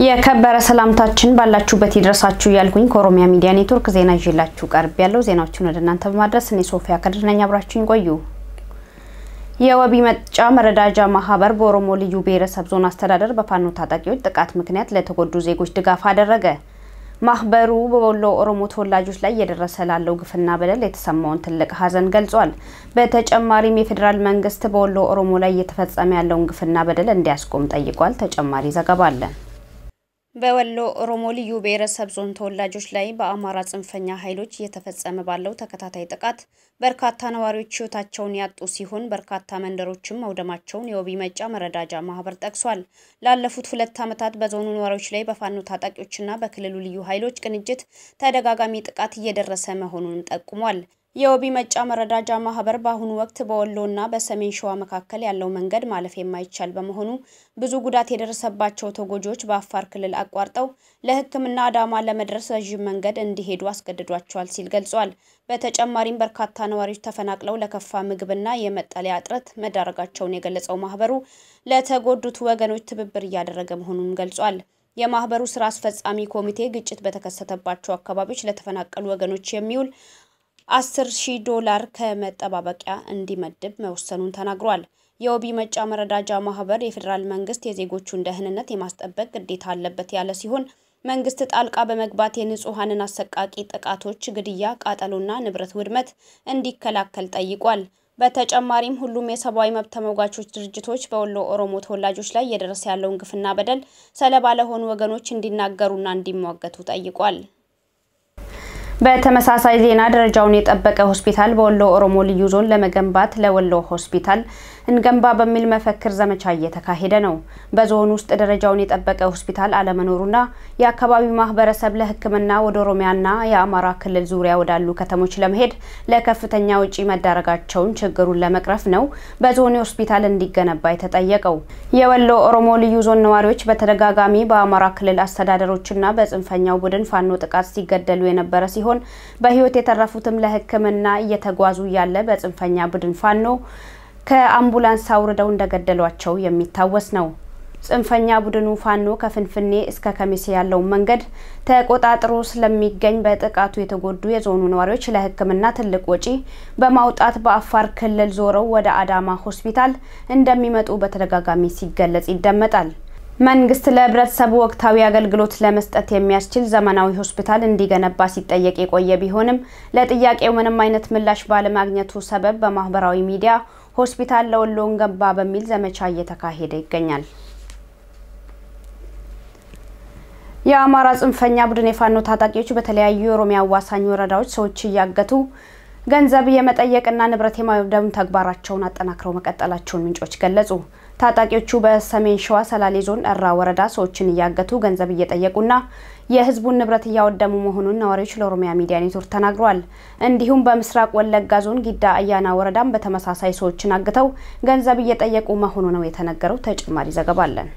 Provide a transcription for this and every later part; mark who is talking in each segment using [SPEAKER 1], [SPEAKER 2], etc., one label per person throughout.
[SPEAKER 1] የከበረ ሰላምታችን ባላችሁበት ይድረሳችሁ ያልኩኝ ከኦሮሚያ ሚዲያ ኔትወርክ ዜና ይዤላችሁ ቀርብ ያለው ዜናዎችን ወደ እናንተ በማድረስ እኔ ሶፊያ ከድርነኛ አብራችሁኝ ቆዩ። የወቢ መጫ መረዳጃ ማህበር በኦሮሞ ልዩ ብሔረሰብ ዞን አስተዳደር በፋኖ ታጣቂዎች ጥቃት ምክንያት ለተጎዱ ዜጎች ድጋፍ አደረገ። ማህበሩ በወሎ ኦሮሞ ተወላጆች ላይ እየደረሰ ላለው ግፍና በደል የተሰማውን ትልቅ ሀዘን ገልጿል። በተጨማሪም የፌደራል መንግስት በወሎ ኦሮሞ ላይ እየተፈጸመ ያለውን ግፍና በደል እንዲያስቆም ጠይቋል። ተጨማሪ ዘገባ አለ። በወሎ ኦሮሞ ልዩ ብሔረሰብ ዞን ተወላጆች ላይ በአማራ ጽንፈኛ ኃይሎች እየተፈጸመ ባለው ተከታታይ ጥቃት በርካታ ነዋሪዎች ህይወታቸውን ያጡ ሲሆን በርካታ መንደሮችም መውደማቸውን የወቢ መጫ መረዳጃ ማህበር ጠቅሷል። ላለፉት 2 ዓመታት በዞኑ ነዋሪዎች ላይ በፋኖ ታጣቂዎችና በክልሉ ልዩ ኃይሎች ቅንጅት ተደጋጋሚ ጥቃት እየደረሰ መሆኑን ጠቁሟል። የወቢ መጫ መረዳጃ ማህበር በአሁኑ ወቅት በወሎና በሰሜን ሸዋ መካከል ያለው መንገድ ማለፍ የማይቻል በመሆኑ ብዙ ጉዳት የደረሰባቸው ተጎጂዎች በአፋር ክልል አቋርጠው ለህክምና አዳማ ለመድረስ ረጅም መንገድ እንዲሄዱ አስገድዷቸዋል ሲል ገልጿል። በተጨማሪም በርካታ ነዋሪዎች ተፈናቅለው ለከፋ ምግብና የመጠለያ እጥረት መዳረጋቸውን የገለጸው ማህበሩ ለተጎዱት ወገኖች ትብብር እያደረገ መሆኑን ገልጿል። የማህበሩ ስራ አስፈጻሚ ኮሚቴ ግጭት በተከሰተባቸው አካባቢዎች ለተፈናቀሉ ወገኖች የሚውል $10,000 ከመጠባበቂያ እንዲመድብ መወሰኑን ተናግሯል። የወቢ መጫ መረዳጃ ማህበር የፌደራል መንግስት የዜጎቹን ደህንነት የማስጠበቅ ግዴታ አለበት ያለ ሲሆን መንግስት ጣልቃ በመግባት የንጹሃንን አሰቃቂ ጥቃቶች፣ ግድያ፣ ቃጠሎና ንብረት ውድመት እንዲከላከል ጠይቋል። በተጨማሪም ሁሉም የሰብአዊ መብት ተሟጋቾች ድርጅቶች በወሎ ኦሮሞ ተወላጆች ላይ እየደረሰ ያለውን ግፍና በደል ሰለባ ለሆኑ ወገኖች እንዲናገሩና እንዲሟገቱ ጠይቋል። በተመሳሳይ ዜና ደረጃውን የጠበቀ ሆስፒታል በወሎ ኦሮሞ ልዩ ዞን ለመገንባት ለወሎ ሆስፒታል እንገንባ በሚል መፈክር ዘመቻ እየተካሄደ ነው። በዞን ውስጥ ደረጃውን የጠበቀ ሆስፒታል አለመኖሩና የአካባቢው ማህበረሰብ ለህክምና ወደ ኦሮሚያና የአማራ ክልል ዙሪያ ወዳሉ ከተሞች ለመሄድ ለከፍተኛ ወጪ መዳረጋቸውን ችግሩን ለመቅረፍ ነው በዞኑ ሆስፒታል እንዲገነባ የተጠየቀው። የወሎ ኦሮሞ ልዩ ዞን ነዋሪዎች በተደጋጋሚ በአማራ ክልል አስተዳደሮችና በጽንፈኛው ቡድን ፋኖ ጥቃት ሲገደሉ የነበረ ሲሆን በህይወት የተረፉትም ለህክምና እየተጓዙ ያለ በጽንፈኛ ቡድን ፋኖ ከአምቡላንስ አውርደው እንደገደሏቸው የሚታወስ ነው። ጽንፈኛ ቡድኑ ፋኖ ከፍንፍኔ እስከ ከሚሴ ያለው መንገድ ተቆጣጥሮ ስለሚገኝ በጥቃቱ የተጎዱ የዞኑ ነዋሪዎች ለህክምና ትልቅ ወጪ በማውጣት በአፋር ክልል ዞረው ወደ አዳማ ሆስፒታል እንደሚመጡ በተደጋጋሚ ሲገለጽ ይደመጣል። መንግስት ለህብረተሰቡ ወቅታዊ አገልግሎት ለመስጠት የሚያስችል ዘመናዊ ሆስፒታል እንዲገነባ ሲጠየቅ የቆየ ቢሆንም ለጥያቄው ምንም አይነት ምላሽ ባለማግኘቱ ሰበብ በማህበራዊ ሚዲያ ሆስፒታል ለወሎ እንገንባ በሚል ዘመቻ እየተካሄደ ይገኛል። የአማራ ጽንፈኛ ቡድን የፋኖ ታጣቂዎች በተለያዩ የኦሮሚያ አዋሳኝ ወረዳዎች ሰዎች እያገቱ ገንዘብ የመጠየቅና ንብረት የማውደም ተግባራቸውን አጠናክረው መቀጠላቸውን ምንጮች ገለጹ። ታጣቂዎቹ በሰሜን ሸዋ ሰላሌ ዞን እራ ወረዳ ሰዎችን እያገቱ ገንዘብ እየጠየቁና የህዝቡን ንብረት እያወደሙ መሆኑን ነዋሪዎች ለኦሮሚያ ሚዲያ ኔትወርክ ተናግረዋል። እንዲሁም በምስራቅ ወለጋ ዞን ጊዳ አያና ወረዳም በተመሳሳይ ሰዎችን አግተው ገንዘብ እየጠየቁ መሆኑ ነው የተነገረው። ተጨማሪ ዘገባ አለን።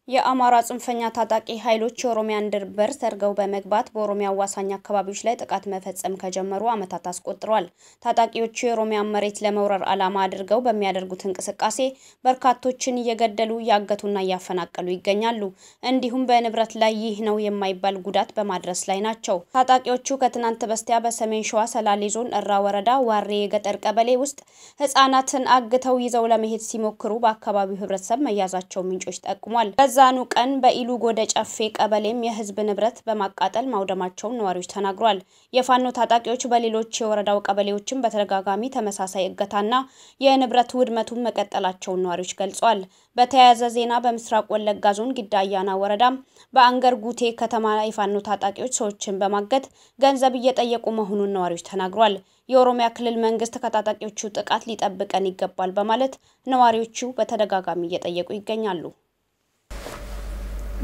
[SPEAKER 1] የአማራ ጽንፈኛ ታጣቂ ኃይሎች የኦሮሚያን ድንበር ሰርገው በመግባት በኦሮሚያ አዋሳኝ አካባቢዎች ላይ ጥቃት መፈጸም ከጀመሩ ዓመታት አስቆጥረዋል። ታጣቂዎቹ የኦሮሚያን መሬት ለመውረር ዓላማ አድርገው በሚያደርጉት እንቅስቃሴ በርካቶችን እየገደሉ ያገቱና ያፈናቀሉ ይገኛሉ። እንዲሁም በንብረት ላይ ይህ ነው የማይባል ጉዳት በማድረስ ላይ ናቸው። ታጣቂዎቹ ከትናንት በስቲያ በሰሜን ሸዋ ሰላሌ ዞን እራ ወረዳ ዋሬ የገጠር ቀበሌ ውስጥ ህፃናትን አግተው ይዘው ለመሄድ ሲሞክሩ በአካባቢው ህብረተሰብ መያዛቸው ምንጮች ጠቁሟል። ዛኑ ቀን በኢሉ ጎደ ጨፌ ቀበሌም የህዝብ ንብረት በማቃጠል ማውደማቸውን ነዋሪዎች ተናግሯል። የፋኖ ታጣቂዎች በሌሎች የወረዳው ቀበሌዎችም በተደጋጋሚ ተመሳሳይ እገታና የንብረት ውድመቱን መቀጠላቸውን ነዋሪዎች ገልጿል። በተያያዘ ዜና በምስራቅ ወለጋ ዞን ጊዳ አያና ወረዳም በአንገር ጉቴ ከተማ የፋኖ ታጣቂዎች ሰዎችን በማገት ገንዘብ እየጠየቁ መሆኑን ነዋሪዎች ተናግሯል። የኦሮሚያ ክልል መንግስት ከታጣቂዎቹ ጥቃት ሊጠብቀን ይገባል በማለት ነዋሪዎቹ በተደጋጋሚ እየጠየቁ ይገኛሉ።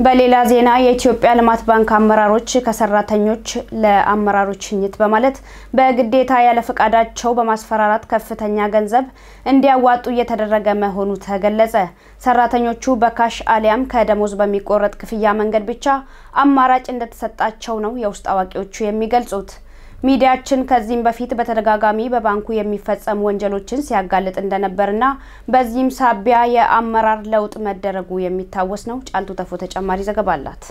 [SPEAKER 1] በሌላ ዜና የኢትዮጵያ ልማት ባንክ አመራሮች ከሰራተኞች ለአመራሮች ሽኝት በማለት በግዴታ ያለ ፈቃዳቸው በማስፈራራት ከፍተኛ ገንዘብ እንዲያዋጡ እየተደረገ መሆኑ ተገለጸ። ሰራተኞቹ በካሽ አሊያም ከደሞዝ በሚቆረጥ ክፍያ መንገድ ብቻ አማራጭ እንደተሰጣቸው ነው የውስጥ አዋቂዎቹ የሚገልጹት። ሚዲያችን ከዚህም በፊት በተደጋጋሚ በባንኩ የሚፈጸሙ ወንጀሎችን ሲያጋልጥ እንደነበርና በዚህም ሳቢያ የአመራር ለውጥ መደረጉ የሚታወስ ነው። ጫልቱ ተፎ ተጨማሪ ዘገባ አላት።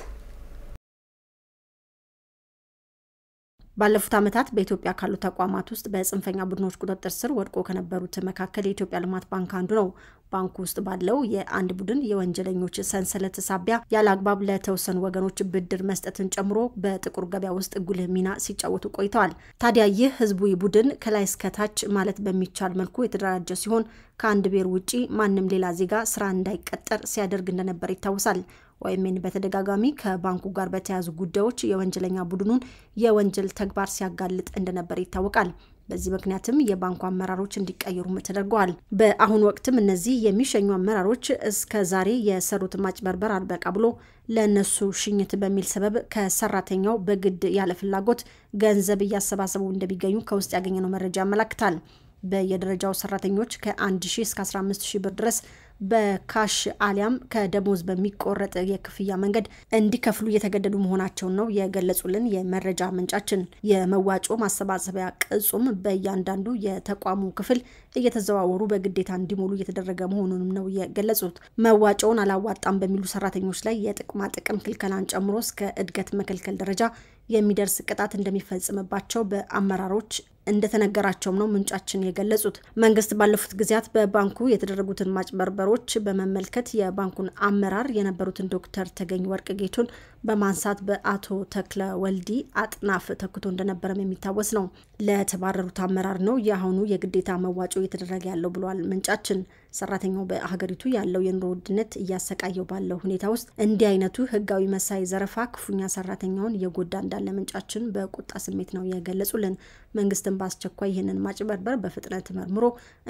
[SPEAKER 2] ባለፉት ዓመታት በኢትዮጵያ ካሉ ተቋማት ውስጥ በጽንፈኛ ቡድኖች ቁጥጥር ስር ወድቆ ከነበሩት መካከል የኢትዮጵያ ልማት ባንክ አንዱ ነው። ባንኩ ውስጥ ባለው የአንድ ቡድን የወንጀለኞች ሰንሰለት ሳቢያ ያለአግባብ ለተወሰኑ ወገኖች ብድር መስጠትን ጨምሮ በጥቁር ገበያ ውስጥ ጉልህ ሚና ሲጫወቱ ቆይተዋል። ታዲያ ይህ ህዝባዊ ቡድን ከላይ እስከ ታች ማለት በሚቻል መልኩ የተደራጀ ሲሆን ከአንድ ብሔር ውጪ ማንም ሌላ ዜጋ ስራ እንዳይቀጠር ሲያደርግ እንደነበር ይታወሳል። ወይምን በተደጋጋሚ ከባንኩ ጋር በተያያዙ ጉዳዮች የወንጀለኛ ቡድኑን የወንጀል ተግባር ሲያጋልጥ እንደነበር ይታወቃል። በዚህ ምክንያትም የባንኩ አመራሮች እንዲቀየሩ ተደርገዋል። በአሁን ወቅትም እነዚህ የሚሸኙ አመራሮች እስከ ዛሬ የሰሩት ማጭበርበር አልበቃ ብሎ ለነሱ ሽኝት በሚል ሰበብ ከሰራተኛው በግድ ያለ ፍላጎት ገንዘብ እያሰባሰቡ እንደሚገኙ ከውስጥ ያገኘነው መረጃ ያመለክታል። በየደረጃው ሰራተኞች ከ1000 እስከ 15000 ብር ድረስ በካሽ አሊያም ከደሞዝ በሚቆረጥ የክፍያ መንገድ እንዲከፍሉ እየተገደዱ መሆናቸው ነው የገለጹልን የመረጃ ምንጫችን። የመዋጮ ማሰባሰቢያ ቅጹም በእያንዳንዱ የተቋሙ ክፍል እየተዘዋወሩ በግዴታ እንዲሞሉ እየተደረገ መሆኑንም ነው የገለጹት። መዋጮውን አላዋጣም በሚሉ ሰራተኞች ላይ የጥቅማ ጥቅም ክልከላን ጨምሮ እስከ እድገት መከልከል ደረጃ የሚደርስ ቅጣት እንደሚፈጽምባቸው በአመራሮች እንደተነገራቸው ነው ምንጫችን የገለጹት። መንግስት ባለፉት ጊዜያት በባንኩ የተደረጉትን ማጭበርበሮች በመመልከት የባንኩን አመራር የነበሩትን ዶክተር ተገኝ ወርቅ ጌቱን በማንሳት በአቶ ተክለ ወልዲ አጥናፍ ተክቶ እንደነበረም የሚታወስ ነው። ለተባረሩት አመራር ነው ያሁኑ የግዴታ መዋጮ እየተደረገ ያለው ብሏል ምንጫችን። ሰራተኛው በአገሪቱ ያለው የኑሮ ውድነት እያሰቃየው ባለው ሁኔታ ውስጥ እንዲህ አይነቱ ህጋዊ መሳይ ዘረፋ ክፉኛ ሰራተኛውን የጎዳ እንዳለ ምንጫችን በቁጣ ስሜት ነው የገለጹልን። መንግስትን በአስቸኳይ ይህንን ማጭበርበር በፍጥነት መርምሮ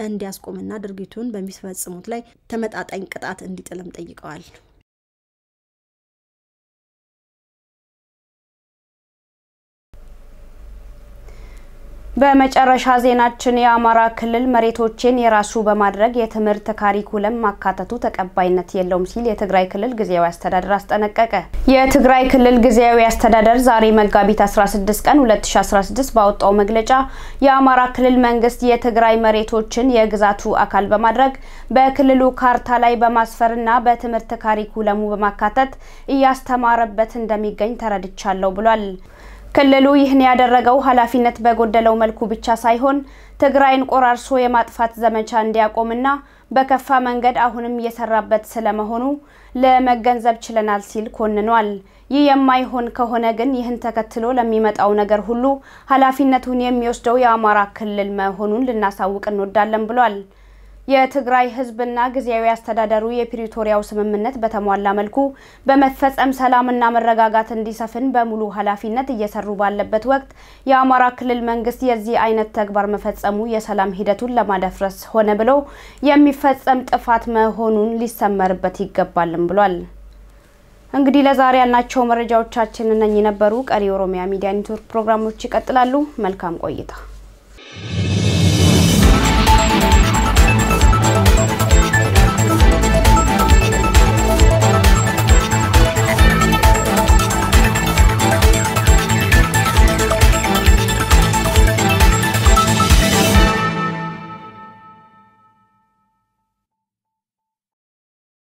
[SPEAKER 2] እንዲያስቆምና ድርጊቱን በሚፈጽሙት ላይ ተመጣጣኝ ቅጣት እንዲጥልም ጠይቀዋል።
[SPEAKER 1] በመጨረሻ ዜናችን የአማራ ክልል መሬቶችን የራሱ በማድረግ የትምህርት ካሪኩለም ማካተቱ ተቀባይነት የለውም ሲል የትግራይ ክልል ጊዜያዊ አስተዳደር አስጠነቀቀ። የትግራይ ክልል ጊዜያዊ አስተዳደር ዛሬ መጋቢት 16 ቀን 2016 ባወጣው መግለጫ የአማራ ክልል መንግስት የትግራይ መሬቶችን የግዛቱ አካል በማድረግ በክልሉ ካርታ ላይ በማስፈርና በትምህርት ካሪኩለሙ በማካተት እያስተማረበት እንደሚገኝ ተረድቻለሁ ብሏል። ክልሉ ይህን ያደረገው ኃላፊነት በጎደለው መልኩ ብቻ ሳይሆን ትግራይን ቆራርሶ የማጥፋት ዘመቻ እንዲያቆምና በከፋ መንገድ አሁንም እየሰራበት ስለመሆኑ ለመገንዘብ ችለናል ሲል ኮንኗል። ይህ የማይሆን ከሆነ ግን ይህን ተከትሎ ለሚመጣው ነገር ሁሉ ኃላፊነቱን የሚወስደው የአማራ ክልል መሆኑን ልናሳውቅ እንወዳለን ብሏል። የትግራይ ህዝብና ጊዜያዊ አስተዳደሩ የፕሪቶሪያው ስምምነት በተሟላ መልኩ በመፈጸም ሰላምና መረጋጋት እንዲሰፍን በሙሉ ኃላፊነት እየሰሩ ባለበት ወቅት የአማራ ክልል መንግስት የዚህ አይነት ተግባር መፈጸሙ የሰላም ሂደቱን ለማደፍረስ ሆነ ብሎ የሚፈጸም ጥፋት መሆኑን ሊሰመርበት ይገባልም ብሏል። እንግዲህ ለዛሬ ያልናቸው መረጃዎቻችን እነኚህ ነበሩ። ቀሪ ኦሮሚያ ሚዲያ ኔትወርክ ፕሮግራሞች ይቀጥላሉ። መልካም ቆይታ።